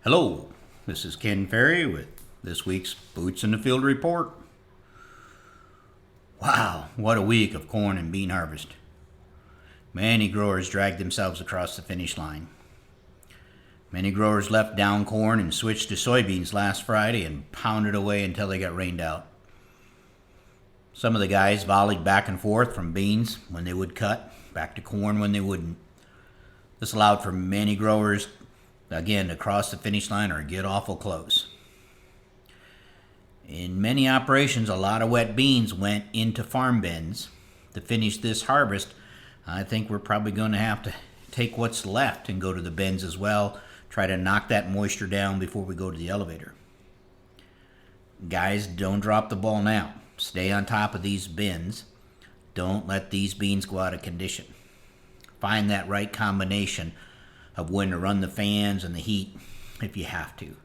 Hello, this is Ken Ferrie with this week's Boots in the Field report. Wow, what a week of corn and bean harvest. Many growers dragged themselves across the finish line. Many growers left down corn and switched to soybeans last Friday and pounded away until they got rained out. Some of the guys volleyed back and forth from beans when they would cut, back to corn when they wouldn't. This allowed for many growers again to cross the finish line or get awful close. In many operations, a lot of wet beans went into farm bins. To finish this harvest, I think we're probably going to have to take what's left and go to the bins as well, try to knock that moisture down before we go to the elevator. Guys, don't drop the ball now. Stay on top of these bins. Don't let these beans go out of condition. Find that right combination of when to run the fans and the heat if you have to.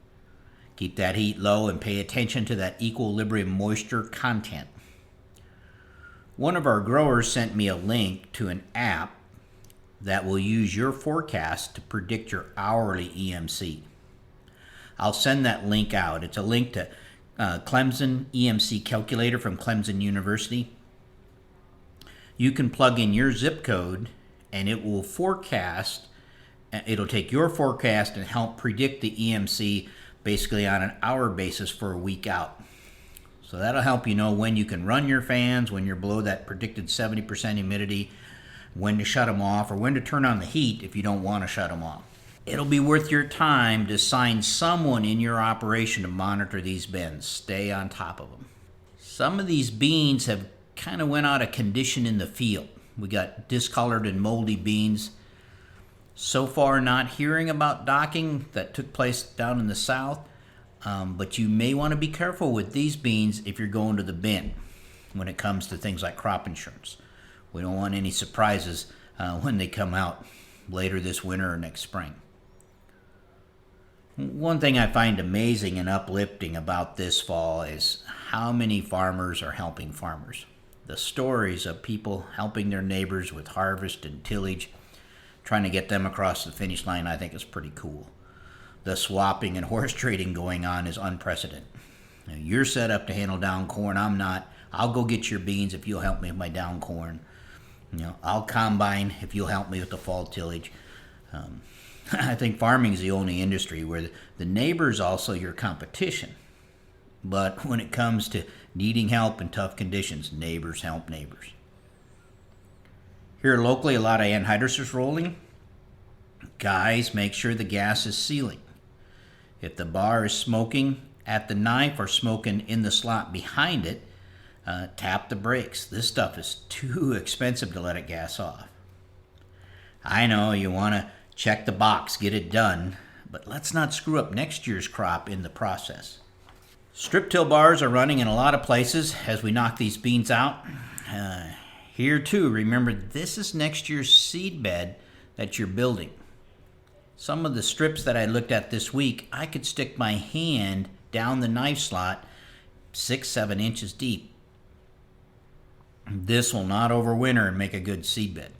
Keep that heat low and pay attention to that equilibrium moisture content. One of our growers sent me a link to an app that will use your forecast to predict your hourly EMC. I'll send that link out. It's a link to Clemson EMC calculator from Clemson University. You can plug in your zip code and it will forecast. It'll take your forecast and help predict the EMC basically on an hour basis for a week out. So that'll help you know when you can run your fans, when you're below that predicted 70% humidity, when to shut them off, or when to turn on the heat if you don't want to shut them off. It'll be worth your time to assign someone in your operation to monitor these bins. Stay on top of them. Some of these beans have kind of went out of condition in the field. We got discolored and moldy beans. So far, not hearing about docking that took place down in the south, but you may want to be careful with these beans if you're going to the bin when it comes to things like crop insurance. We don't want any surprises when they come out later this winter or next spring. One thing I find amazing and uplifting about this fall is how many farmers are helping farmers. The stories of people helping their neighbors with harvest and tillage, trying to get them across the finish line, I think is pretty cool. The swapping and horse trading going on is unprecedented. Now, you're set up to handle down corn. I'm not. I'll go get your beans if you'll help me with my down corn. I'll combine if you'll help me with the fall tillage. I think farming is the only industry where the neighbor is also your competition. But when it comes to needing help in tough conditions, neighbors help neighbors. Here locally, a lot of anhydrous is rolling. Guys, make sure the gas is sealing. If the bar is smoking at the knife or smoking in the slot behind it, tap the brakes. This stuff is too expensive to let it gas off. I know you want to check the box, get it done, but let's not screw up next year's crop in the process. Strip till bars are running in a lot of places as we knock these beans out. Here too, remember this is next year's seed bed that you're building. Some of the strips that I looked at this week, I could stick my hand down the knife slot 6-7 inches deep. This will not overwinter and make a good seed bed.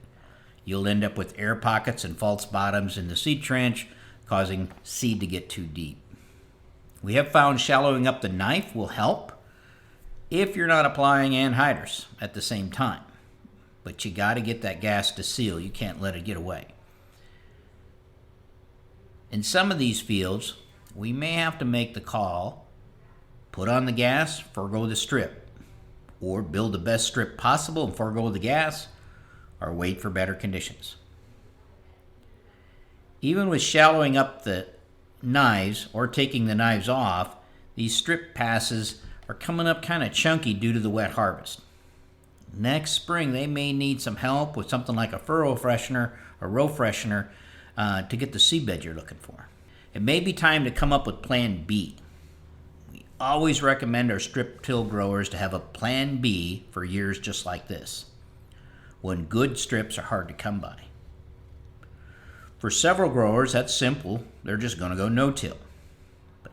You'll end up with air pockets and false bottoms in the seed trench, causing seed to get too deep. We have found shallowing up the knife will help if you're not applying anhydrous at the same time. But you got to get that gas to seal. You can't let it get away. In some of these fields, we may have to make the call, put on the gas, forego the strip, or build the best strip possible and forego the gas, or wait for better conditions. Even with shallowing up the knives or taking the knives off, these strip passes are coming up kind of chunky due to the wet harvest. Next spring, they may need some help with something like a furrow freshener or row freshener to get the seedbed you're looking for. It may be time to come up with Plan B. We always recommend our strip till growers to have a Plan B for years just like this, when good strips are hard to come by. For several growers, that's simple. They're just going to go no-till. But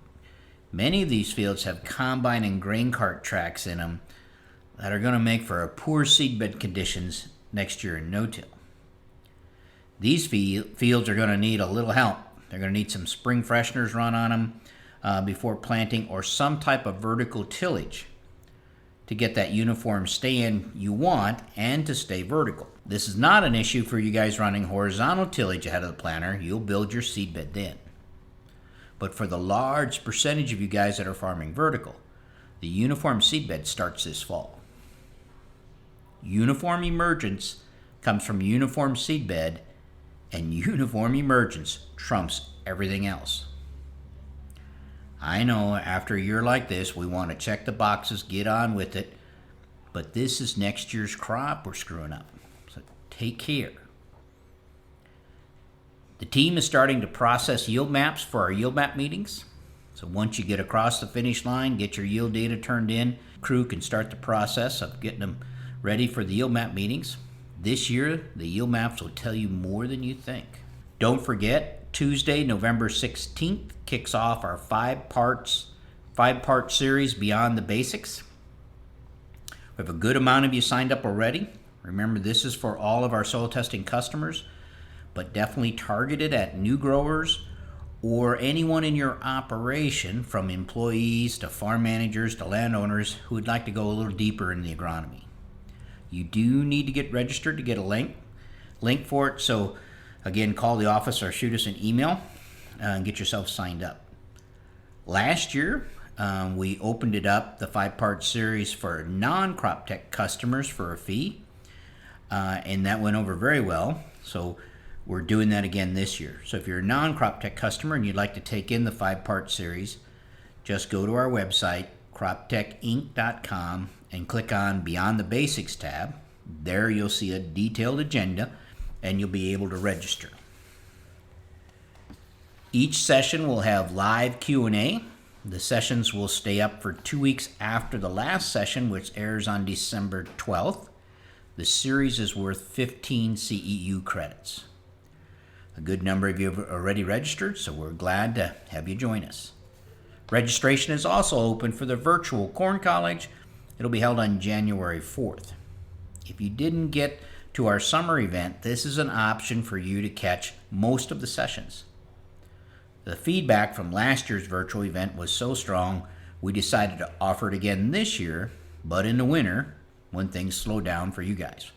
many of these fields have combine and grain cart tracks in them that are going to make for a poor seedbed conditions next year in no-till. These fields are going to need a little help They're going to need some spring fresheners run on them before planting, or some type of vertical tillage to get that uniform stand you want and to stay vertical. This is not an issue for you guys running horizontal tillage ahead of the planter. You'll build your seedbed then. But for the large percentage of you guys that are farming vertical, the uniform seedbed starts this fall. Uniform emergence comes from uniform seedbed, and uniform emergence trumps everything else. I know after a year like this, we want to check the boxes, get on with it, but this is next year's crop we're screwing up. So take care. The team is starting to process yield maps for our yield map meetings. So once you get across the finish line, get your yield data turned in, crew can start the process of getting them ready for the yield map meetings. This year, the yield maps will tell you more than you think. Don't forget, Tuesday, November 16th, kicks off our five-part series, Beyond the Basics. We have a good amount of you signed up already. Remember, this is for all of our soil testing customers, but definitely targeted at new growers or anyone in your operation, from employees to farm managers to landowners who would like to go a little deeper in the agronomy. You do need to get registered to get a link for it. So again, call the office or shoot us an email and get yourself signed up. Last year, we opened it up, the 5-part series, for non-crop tech customers for a fee, and that went over very well. So we're doing that again this year. So if you're a non-crop tech customer and you'd like to take in the 5-part series, just go to our website, croptechinc.com, and click on Beyond the Basics tab. There you'll see a detailed agenda, and you'll be able to register. Each session will have live Q&A. The sessions will stay up for 2 weeks after the last session, which airs on December 12th. The series is worth 15 CEU credits. A good number of you have already registered, so we're glad to have you join us. Registration is also open for the virtual Corn College. It'll be held on January 4th. If you didn't get to our summer event, this is an option for you to catch most of the sessions. The feedback from last year's virtual event was so strong, we decided to offer it again this year, but in the winter, when things slow down for you guys.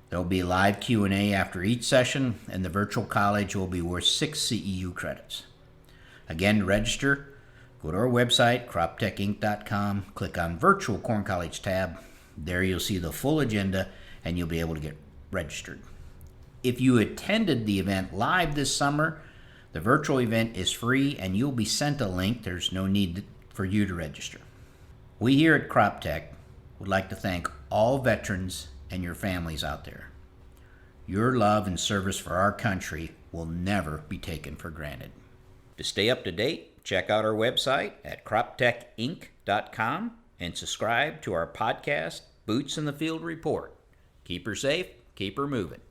There will be live Q&A after each session, and the virtual college will be worth 6 CEU credits. Again, to register, go to our website, croptechinc.com, click on Virtual Corn College tab. There you'll see the full agenda, and you'll be able to get registered. If you attended the event live this summer, the virtual event is free, and you'll be sent a link. There's no need for you to register. We here at CropTech would like to thank all veterans and your families out there. Your love and service for our country will never be taken for granted. To stay up to date, check out our website at croptechinc.com and subscribe to our podcast, Boots in the Field Report. Keep her safe, keep her moving.